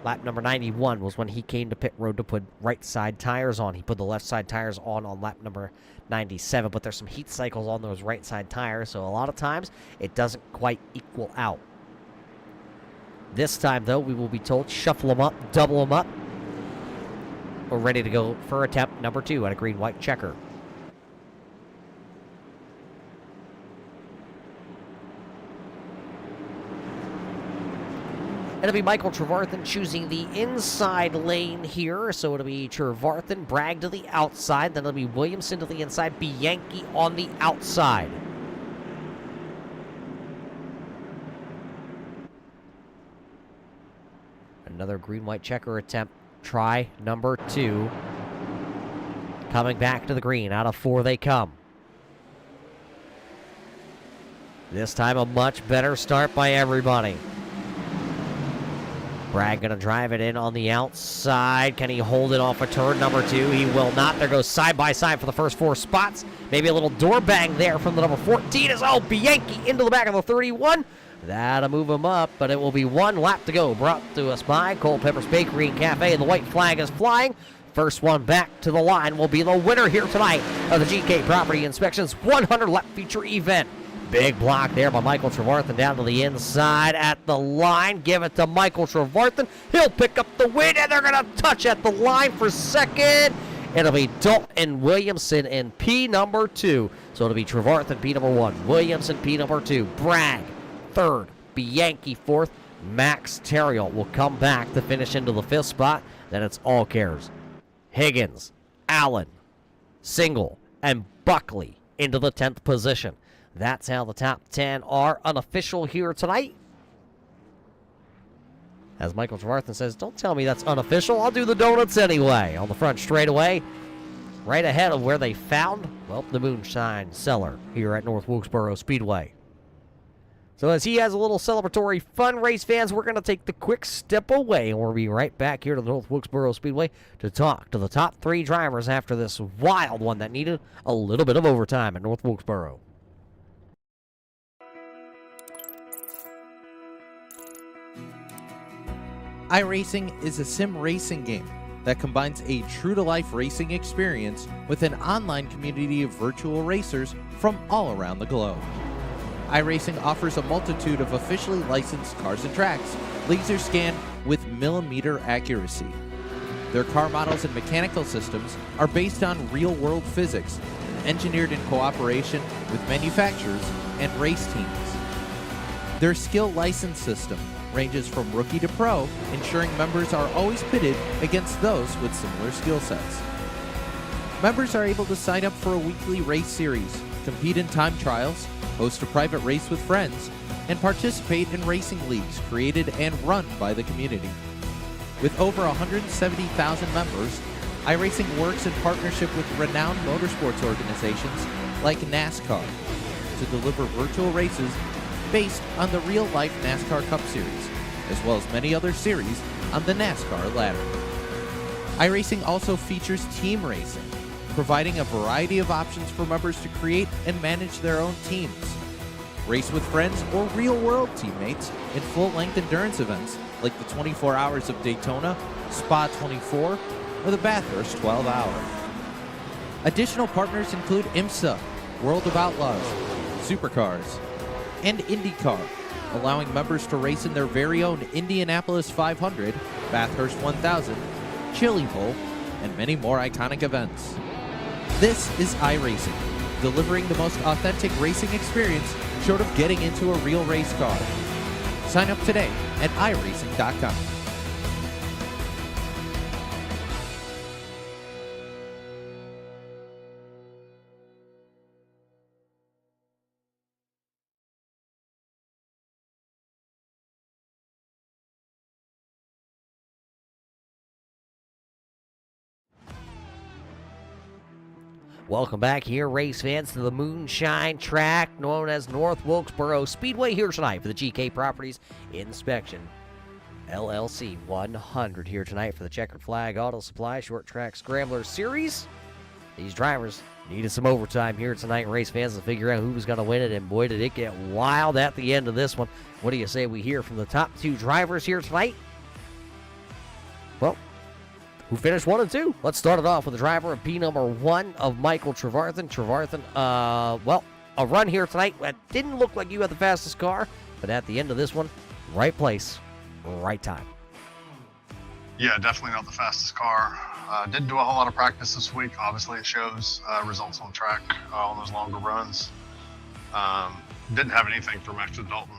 Speaker 2: Lap number 91 was when he came to pit road to put right side tires on. He put the left side tires on lap number 97, but there's some heat cycles on those right side tires, so a lot of times it doesn't quite equal out. This time, though, we will be told shuffle them up, double them up. We're ready to go for attempt number 2 at a green-white checker. It'll be Michael Trevarthen choosing the inside lane here. So it'll be Trevarthen, Bragg to the outside. Then it'll be Williamson to the inside, Bianchi on the outside. Another green-white checker attempt. Try number 2. Coming back to the green. Out of 4 they come. This time a much better start by everybody. Bragg going to drive it in on the outside. Can he hold it off of turn number 2? He will not. There goes side by side for the first 4 spots. Maybe a little door bang there from the number 14. Is Bianchi into the back of the 31. That'll move him up, but it will be 1 lap to go. Brought to us by Culpeper's Bakery and Cafe. The white flag is flying. First one back to the line will be the winner here tonight of the GK Property Inspections 100 lap feature event. Big block there by Michael Trevarthen down to the inside at the line. Give it to Michael Trevarthen. He'll pick up the win, and they're going to touch at the line for second. It'll be Dalton Williamson in P number 2. So it'll be Trevarthen P number 1, Williamson P number 2, Bragg 3rd, Bianchi 4th. Max Terriot will come back to finish into the 5th spot. Then it's Allcares, Higgins, Allen, Single, and Buckley into the 10th position. That's how the top 10 are unofficial here tonight. As Michael Trevarthen says, don't tell me that's unofficial. I'll do the donuts anyway. On the front straightaway, right ahead of where they found, well, the Moonshine Cellar here at North Wilkesboro Speedway. So as he has a little celebratory fun, race fans, we're going to take the quick step away, and we'll be right back here to the North Wilkesboro Speedway to talk to the top 3 drivers after this wild one that needed a little bit of overtime at North Wilkesboro.
Speaker 1: iRacing is a sim racing game that combines a true-to-life racing experience with an online community of virtual racers from all around the globe. iRacing offers a multitude of officially licensed cars and tracks, laser scanned with millimeter accuracy. Their car models and mechanical systems are based on real-world physics and engineered in cooperation with manufacturers and race teams. Their skill license system ranges from rookie to pro, ensuring members are always pitted against those with similar skill sets. Members are able to sign up for a weekly race series, compete in time trials, host a private race with friends, and participate in racing leagues created and run by the community. With over 170,000 members, iRacing works in partnership with renowned motorsports organizations like NASCAR to deliver virtual races based on the real-life NASCAR Cup Series, as well as many other series on the NASCAR ladder. iRacing also features team racing, providing a variety of options for members to create and manage their own teams. Race with friends or real-world teammates in full-length endurance events like the 24 Hours of Daytona, Spa 24, or the Bathurst 12 Hour. Additional partners include IMSA, World of Outlaws, Supercars, and IndyCar, allowing members to race in their very own Indianapolis 500, Bathurst 1000, Chili Bowl, and many more iconic events. This is iRacing, delivering the most authentic racing experience short of getting into a real race car. Sign up today at iRacing.com.
Speaker 2: Welcome back here, race fans, to the Moonshine Track, known as North Wilkesboro Speedway, here tonight for the GK Properties Inspection LLC 100 here tonight for the Checkered Flag Auto Supply Short Track Scrambler Series. These drivers needed some overtime here tonight, race fans, to figure out who was going to win it, and boy, did it get wild at the end of this one. What do you say we hear from the top 2 drivers here tonight? Well, who finished 1 and 2? Let's start it off with the driver of P number 1 of Michael Trevarthen. Trevarthen, well, a run here tonight. It didn't look like you had the fastest car, but at the end of this one, right place, right time.
Speaker 3: Yeah, definitely not the fastest car. Didn't do a whole lot of practice this week. Obviously, it shows results on track on those longer runs. Didn't have anything from Max Dalton.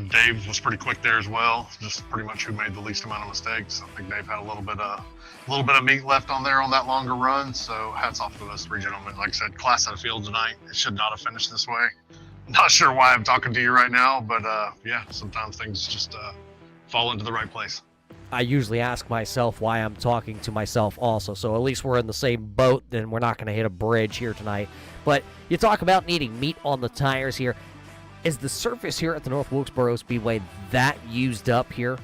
Speaker 3: Dave was pretty quick there as well. Just pretty much who made the least amount of mistakes. I think Dave had a little bit of meat left on there on that longer run. So hats off to those 3 gentlemen. Like I said, class out of field tonight. It should not have finished this way. Not sure why I'm talking to you right now, but yeah, sometimes things just fall into the right place.
Speaker 2: I usually ask myself why I'm talking to myself also, so at least we're in the same boat, then we're not going to hit a bridge here tonight. But you talk about needing meat on the tires here. Is the surface here at the North Wilkesboro Speedway that used up here?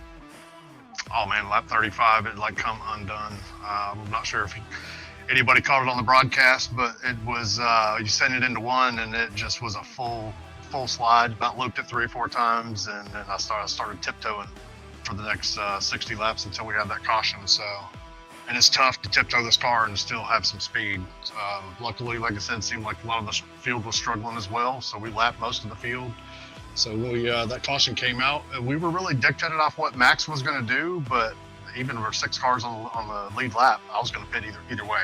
Speaker 3: Oh man, lap 35, it like come undone. I'm not sure if anybody caught it on the broadcast, but it was, you sent it into one and it just was a full slide, about looped it 3 or 4 times, and then I started tiptoeing for the next 60 laps until we had that caution. So, and it's tough to tiptoe this car and still have some speed. Luckily, like I said, it seemed like a lot of the field was struggling as well, so we lapped most of the field. So that caution came out. We were really dictated off what Max was going to do, but even with 6 cars on the lead lap, I was going to pit either way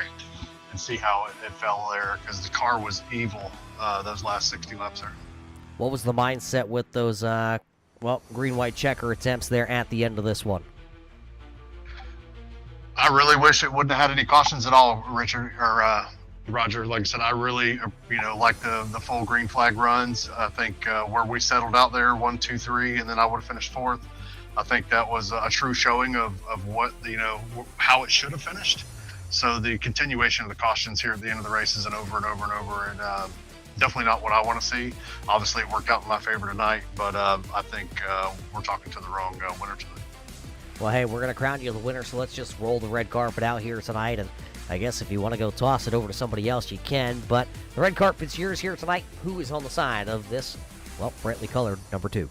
Speaker 3: and see how it fell there, because the car was evil those last 60 laps there.
Speaker 2: What was the mindset with those, green-white checker attempts there at the end of this one?
Speaker 3: I really wish it wouldn't have had any cautions at all, Richard or Roger. Like I said, I really, like the full green flag runs. I think where we settled out there, 1, 2, 3, and then I would have finished 4th. I think that was a true showing of what, how it should have finished. So the continuation of the cautions here at the end of the races and over and over and over, and definitely not what I want to see. Obviously, it worked out in my favor tonight, but I think we're talking to the wrong winner tonight.
Speaker 2: Well, hey, we're going to crown you the winner, so let's just roll the red carpet out here tonight. And I guess if you want to go toss it over to somebody else, you can. But the red carpet's yours here tonight. Who is on the side of this, well, brightly colored number 2?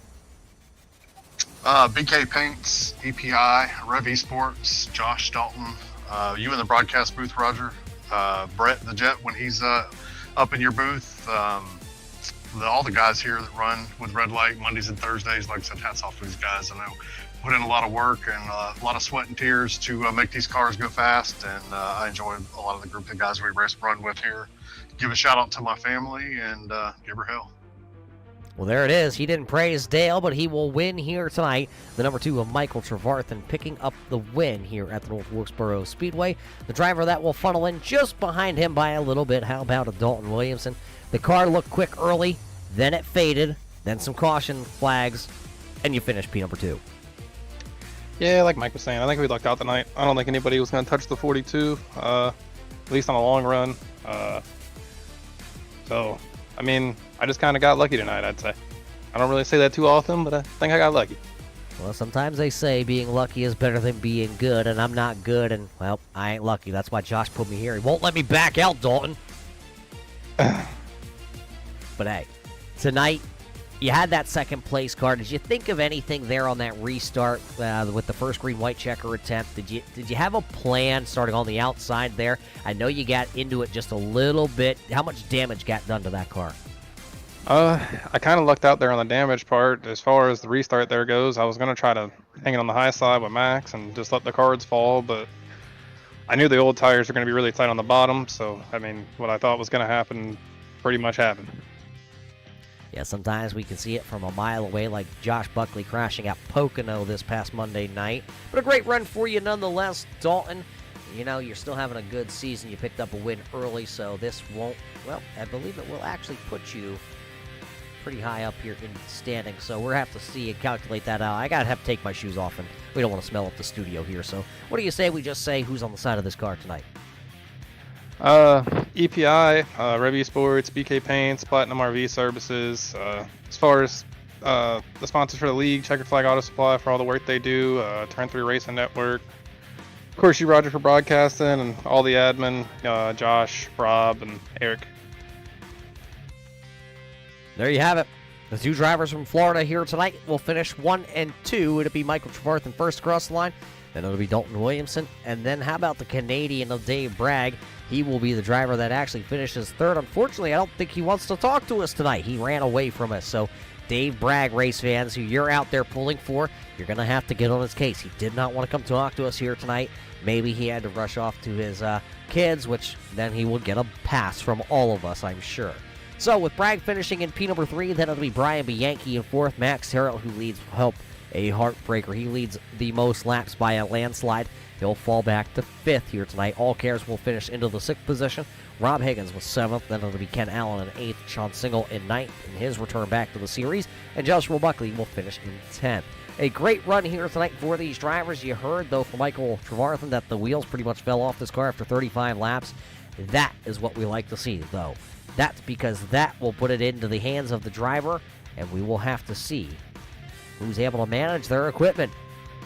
Speaker 3: BK Paints, EPI, Rev Esports, Josh Dalton, you in the broadcast booth, Roger, Brett the Jet when he's up in your booth, all the guys here that run with Red Light Mondays and Thursdays. Like I said, hats off to these guys. I know put in a lot of work and a lot of sweat and tears to make these cars go fast, and I enjoy a lot of the group of guys we race run with here. Give a shout out to my family and give her hell.
Speaker 2: Well, there it is. He didn't praise Dale, but he will win here tonight. The number 2 of Michael Trevarthen picking up the win here at the North Wilkesboro Speedway. The driver that will funnel in just behind him by a little bit. How about a Dalton Williamson? The car looked quick early, then it faded, then some caution flags, and you finish P number 2.
Speaker 4: Yeah, like Mike was saying, I think we lucked out tonight. I don't think anybody was going to touch the 42, at least on a long run. So, I mean, I just kind of got lucky tonight, I'd say. I don't really say that too often, but I think I got lucky.
Speaker 2: Well, sometimes they say being lucky is better than being good, and I'm not good, and, well, I ain't lucky. That's why Josh put me here. He won't let me back out, Dalton. But, hey, tonight, you had that second place car. Did you think of anything there on that restart with the first green-white checker attempt? Did you have a plan starting on the outside there? I know you got into it just a little bit. How much damage got done to that car?
Speaker 4: I kind of lucked out there on the damage part. As far as the restart there goes, I was going to try to hang it on the high side with Max and just let the cards fall, but I knew the old tires were going to be really tight on the bottom, so, I mean, what I thought was going to happen pretty much happened.
Speaker 2: Yeah, sometimes we can see it from a mile away, like Josh Buckley crashing at Pocono this past Monday night. But a great run for you nonetheless, Dalton. You know, you're still having a good season. You picked up a win early, so this won't, well, I believe it will actually put you pretty high up here in the standings. So we'll have to see and calculate that out. I got to have to take my shoes off, and we don't want to smell up the studio here. So what do you say we just say who's on the side of this car tonight?
Speaker 4: EPI, Rev Esports, BK Paints, Platinum RV Services. As far as the sponsors for the league, Checkered Flag Auto Supply for all the work they do, Turn 3 Racing Network. Of course, you, Roger, for broadcasting, and all the admin, Josh, Rob, and Eric.
Speaker 2: There you have it. The 2 drivers from Florida here tonight will finish 1 and 2. It'll be Michael Trevarthen first across the line. Then it'll be Dalton Williamson. And then how about the Canadian of Dave Bragg? He will be the driver that actually finishes third. Unfortunately, I don't think he wants to talk to us tonight. He ran away from us. So, Dave Bragg, race fans, who you're out there pulling for, you're going to have to get on his case. He did not want to come talk to us here tonight. Maybe he had to rush off to his kids, which then he will get a pass from all of us, I'm sure. So, with Bragg finishing in P number 3, then it'll be Brian Bianchi in 4th. Max Terrell, who leads, help a heartbreaker. He leads the most laps by a landslide. He'll fall back to 5th here tonight. All Cares will finish into the 6th position. Rob Higgins was 7th. Then it'll be Ken Allen in 8th. Sean Single in 9th in his return back to the series. And Joshua Buckley will finish in 10th. A great run here tonight for these drivers. You heard, though, from Michael Trevarthen that the wheels pretty much fell off this car after 35 laps. That is what we like to see, though. That's because that will put it into the hands of the driver, and we will have to see who's able to manage their equipment.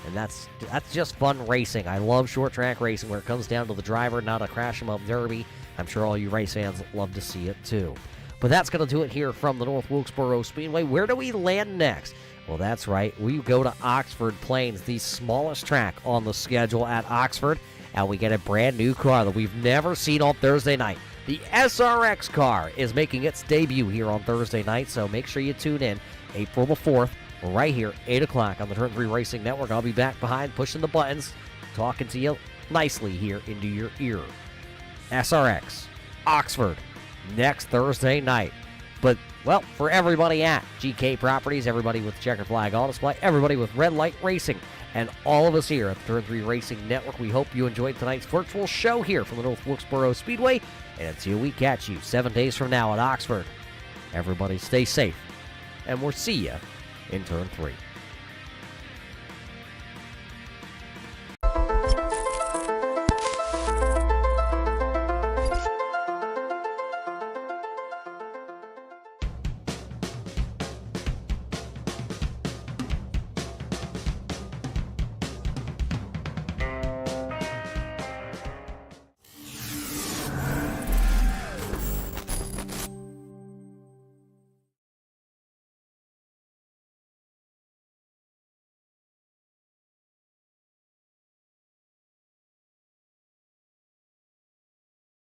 Speaker 2: And that's just fun racing. I love short track racing where it comes down to the driver, not a crash 'em up derby. I'm sure all you race fans love to see it too. But that's going to do it here from the North Wilkesboro Speedway. Where do we land next? Well, that's right. We go to Oxford Plains, the smallest track on the schedule at Oxford, and we get a brand new car that we've never seen on Thursday night. The SRX car is making its debut here on Thursday night, so make sure you tune in April the 4th, right here, 8 o'clock on the Turn 3 Racing Network. I'll be back behind pushing the buttons, talking to you nicely here into your ear. SRX, Oxford, next Thursday night. But, well, for everybody at GK Properties, everybody with Checkered Flag Auto Supply, everybody with Red Light Racing, and all of us here at the Turn 3 Racing Network, we hope you enjoyed tonight's virtual show here from the North Wilkesboro Speedway. And until we catch you 7 days from now at Oxford, everybody stay safe, and we'll see you in Turn 3.